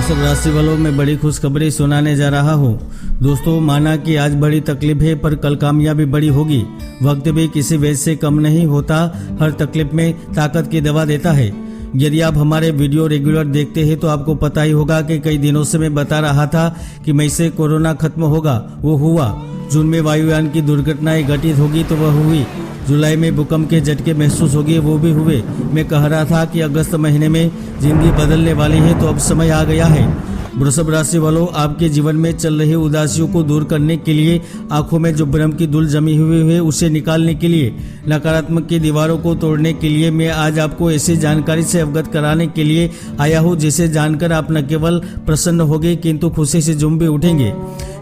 वृषभ राशि वालों में बड़ी खुशखबरी सुनाने जा रहा हूँ। दोस्तों, माना कि आज बड़ी तकलीफ है पर कल कामयाबी बड़ी होगी। वक्त भी किसी वजह से कम नहीं होता, हर तकलीफ में ताकत की दवा देता है। यदि आप हमारे वीडियो रेगुलर देखते हैं तो आपको पता ही होगा कि कई दिनों से मैं बता रहा था कि मई से कोरोना खत्म होगा, वो हुआ। जून में वायुयान की दुर्घटनाएं घटित होगी तो वह हुई। जुलाई में भूकंप के झटके महसूस होंगे, वो भी हुए। मैं कह रहा था कि अगस्त महीने में जिंदगी बदलने वाली है, तो अब समय आ गया है। वृषभ राशि वालों, आपके जीवन में चल रही उदासियों को दूर करने के लिए, आंखों में जो भ्रम की धूल जमी हुई है उसे निकालने के लिए, नकारात्मक की दीवारों को तोड़ने के लिए मैं आज आपको ऐसी जानकारी से अवगत कराने के लिए आया हूँ जिसे जानकर आप न केवल प्रसन्न होंगे किंतु खुशी से झूम भी उठेंगे।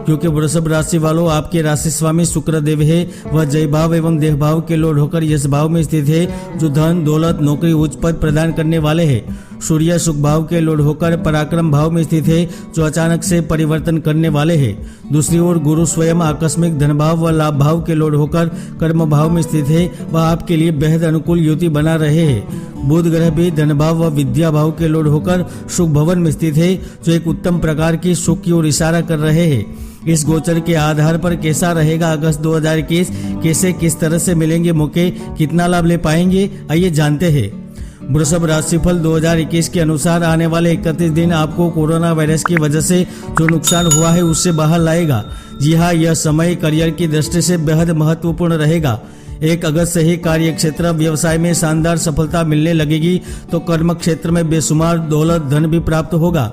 क्योंकि वृषभ राशि वालों, आपके राशि स्वामी शुक्र देव है, वह जय भाव एवं देह भाव के लॉर्ड होकर यश भाव में स्थित है, जो धन दौलत नौकरी उच्च पद प्रदान करने वाले हैं। सूर्य सुख भाव के लॉर्ड होकर पराक्रम भाव में स्थित है, जो अचानक से परिवर्तन करने वाले हैं। दूसरी ओर गुरु स्वयं आकस्मिक धन भाव व लाभ भाव के लॉर्ड होकर कर्म भाव में स्थित है, वह आपके लिए बेहद अनुकूल युति बना रहे हैं। बुध ग्रह भी धन भाव व विद्या भाव के लॉर्ड होकर सुख भवन में स्थित है, जो एक उत्तम प्रकार की सुख की ओर इशारा कर रहे हैं। इस गोचर के आधार पर कैसा रहेगा अगस्त 2021, कैसे किस तरह से मिलेंगे मौके, कितना लाभ ले पाएंगे, आइए जानते हैं। वृषभ राशिफल 2021 के अनुसार आने वाले 31 दिन आपको कोरोना वायरस की वजह से जो नुकसान हुआ है उससे बाहर लाएगा। जी हाँ, यह समय करियर की दृष्टि से बेहद महत्वपूर्ण रहेगा। 1 अगस्त से ही कार्य क्षेत्र व्यवसाय में शानदार सफलता मिलने लगेगी, तो कर्म क्षेत्र में बेशुमार दौलत धन भी प्राप्त होगा,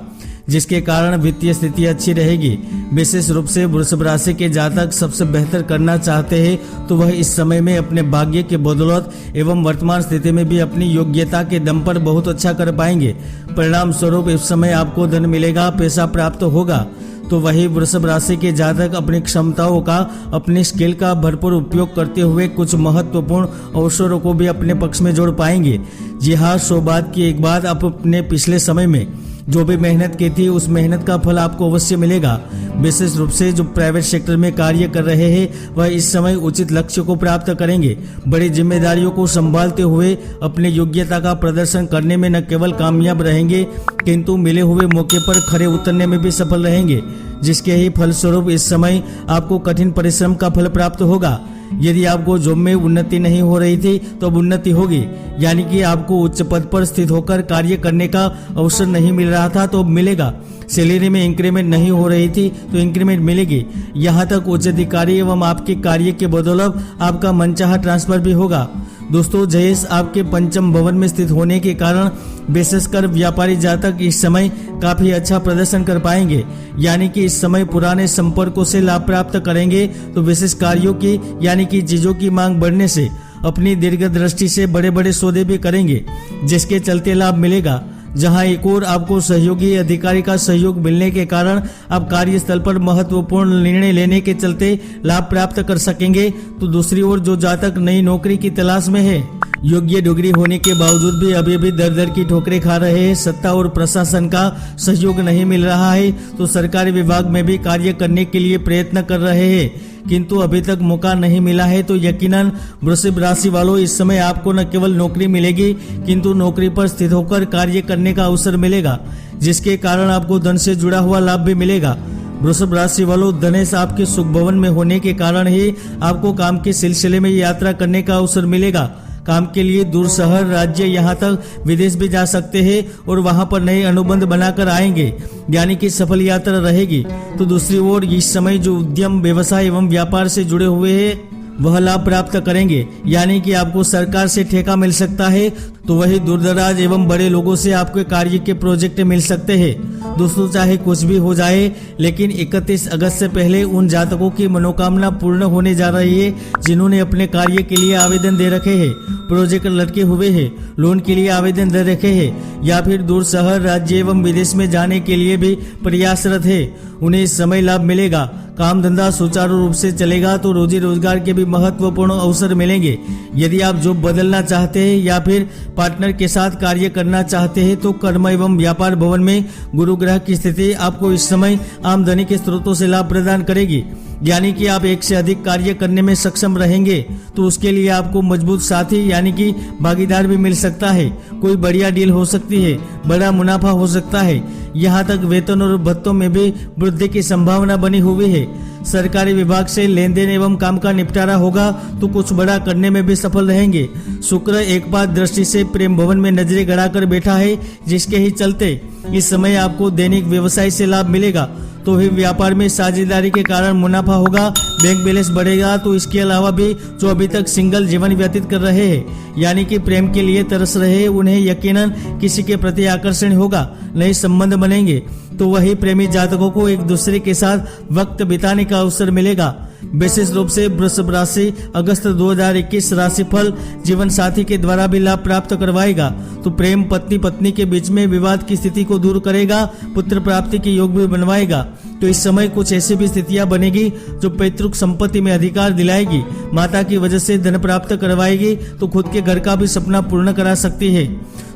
जिसके कारण वित्तीय स्थिति अच्छी रहेगी। विशेष रूप से वृषभ राशि के जातक सबसे बेहतर करना चाहते हैं तो वह इस समय में अपने भाग्य के बदौलत एवं वर्तमान स्थिति में भी अपनी योग्यता के दम पर बहुत अच्छा कर पाएंगे। परिणाम स्वरूप इस समय आपको धन मिलेगा, पैसा प्राप्त होगा। तो वही वृषभ राशि के जातक अपनी क्षमताओं का, अपनी स्किल का भरपूर उपयोग करते हुए कुछ महत्वपूर्ण अवसरों को भी अपने पक्ष में जोड़ पाएंगे। जी हाँ, सो बात की एक बात, आप अपने पिछले समय में जो भी मेहनत की थी उस मेहनत का फल आपको अवश्य मिलेगा। विशेष रूप से जो प्राइवेट सेक्टर में कार्य कर रहे हैं वह इस समय उचित लक्ष्य को प्राप्त करेंगे। बड़ी जिम्मेदारियों को संभालते हुए अपनी योग्यता का प्रदर्शन करने में न केवल कामयाब रहेंगे किंतु मिले हुए मौके पर खरे उतरने में भी सफल रहेंगे, जिसके ही फलस्वरूप इस समय आपको कठिन परिश्रम का फल प्राप्त होगा। यदि आपको जॉब में उन्नति नहीं हो रही थी तो अब उन्नति होगी, यानी कि आपको उच्च पद पर स्थित होकर कार्य करने का अवसर नहीं मिल रहा था तो अब मिलेगा। सैलरी में इंक्रीमेंट नहीं हो रही थी तो इंक्रीमेंट मिलेगी। यहाँ तक उच्च अधिकारी एवं आपके कार्य के बदौलत आपका मनचाहा ट्रांसफर भी होगा। दोस्तों, जयेश आपके पंचम भवन में स्थित होने के कारण विशेषकर व्यापारी जातक इस समय काफी अच्छा प्रदर्शन कर पाएंगे, यानी कि इस समय पुराने संपर्कों से लाभ प्राप्त करेंगे। तो विशेष कार्यों की यानी कि चीजों की मांग बढ़ने से अपनी दीर्घ दृष्टि से बड़े बड़े सौदे भी करेंगे, जिसके चलते लाभ मिलेगा। जहां एक और आपको सहयोगी अधिकारी का सहयोग मिलने के कारण आप कार्यस्थल पर महत्वपूर्ण निर्णय लेने के चलते लाभ प्राप्त कर सकेंगे, तो दूसरी ओर जो जातक नई नौकरी की तलाश में है, योग्य डिग्री होने के बावजूद भी अभी भी दर दर की ठोकरें खा रहे हैं, सत्ता और प्रशासन का सहयोग नहीं मिल रहा है, तो सरकारी विभाग में भी कार्य करने के लिए प्रयत्न कर रहे हैं किंतु अभी तक मौका नहीं मिला है, तो यकीनन वृषभ राशि वालों इस समय आपको न केवल नौकरी मिलेगी किंतु नौकरी पर स्थित होकर कार्य करने का अवसर मिलेगा, जिसके कारण आपको धन से जुड़ा हुआ लाभ भी मिलेगा। वृषभ राशि वालों, धनेश आपके सुख भवन में होने के कारण ही आपको काम के सिलसिले में यात्रा करने का अवसर मिलेगा। काम के लिए दूर शहर राज्य यहाँ तक विदेश भी जा सकते हैं और वहाँ पर नए अनुबंध बनाकर आएंगे, यानी कि सफल यात्रा रहेगी। तो दूसरी ओर इस समय जो उद्यम व्यवसाय एवं व्यापार से जुड़े हुए हैं वह लाभ प्राप्त करेंगे, यानी कि आपको सरकार से ठेका मिल सकता है, तो वही दूरदराज एवं बड़े लोगों से आपके कार्य के प्रोजेक्ट मिल सकते हैं। दोस्तों, चाहे कुछ भी हो जाए लेकिन 31 अगस्त से पहले उन जातकों की मनोकामना पूर्ण होने जा रही है जिन्होंने अपने कार्य के लिए आवेदन दे रखे हैं, प्रोजेक्ट लटके हुए हैं, लोन के लिए आवेदन दे रखे हैं या फिर दूर शहर राज्य एवं विदेश में जाने के लिए भी प्रयासरत है, उन्हें इस समय लाभ मिलेगा। काम धंधा सुचारू रूप से चलेगा तो रोजी रोजगार के भी महत्वपूर्ण अवसर मिलेंगे। यदि आप जॉब बदलना चाहते हैं या फिर पार्टनर के साथ कार्य करना चाहते हैं तो कर्म एवं व्यापार भवन में गुरु ग्रह की स्थिति आपको इस समय आमदनी के स्रोतों से लाभ प्रदान करेगी। यानी कि आप एक से अधिक कार्य करने में सक्षम रहेंगे। तो उसके लिए आपको मजबूत साथी यानी कि भागीदार भी मिल सकता है। कोई बढ़िया डील हो सकती है, बड़ा मुनाफा हो सकता है। यहाँ तक वेतन और भत्तों में भी वृद्धि की संभावना बनी हुई है। सरकारी विभाग से लेन देन एवं काम का निपटारा होगा तो कुछ बड़ा करने में भी सफल रहेंगे। शुक्र एक बात दृष्टि से प्रेम भवन में नजरें गड़ाकर बैठा है, जिसके ही चलते इस समय आपको दैनिक व्यवसाय से लाभ मिलेगा। तो ही व्यापार में साझेदारी के कारण मुनाफा होगा, बैंक बैलेंस बढ़ेगा। तो इसके अलावा भी जो अभी तक सिंगल जीवन व्यतीत कर रहे हैं यानी कि प्रेम के लिए तरस रहे हैं, उन्हें यकीनन किसी के प्रति आकर्षण होगा, नए संबंध बनेंगे। तो वही प्रेमी जातकों को एक दूसरे के साथ वक्त बिताने का अवसर मिलेगा। विशेष रूप से वृषभ राशि अगस्त 2021 राशिफल जीवन साथी के द्वारा भी लाभ प्राप्त करवाएगा। तो प्रेम पत्नी पत्नी के बीच में विवाद की स्थिति को दूर करेगा, पुत्र प्राप्ति के योग भी बनवाएगा। तो इस समय कुछ ऐसी भी स्थितियां बनेगी जो पैतृक संपत्ति में अधिकार दिलाएगी, माता की वजह से धन प्राप्त करवाएगी। तो खुद के घर का भी सपना पूर्ण करा सकती है।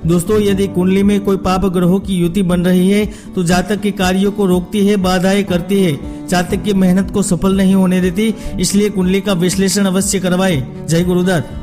दोस्तों, यदि कुंडली में कोई पाप ग्रहों की युति बन रही है तो जातक के कार्यों को रोकती है, बाधाएं करती है, जातक की मेहनत को सफल नहीं होने देती। इसलिए कुंडली का विश्लेषण अवश्य करवाएं। जय गुरुदत्त।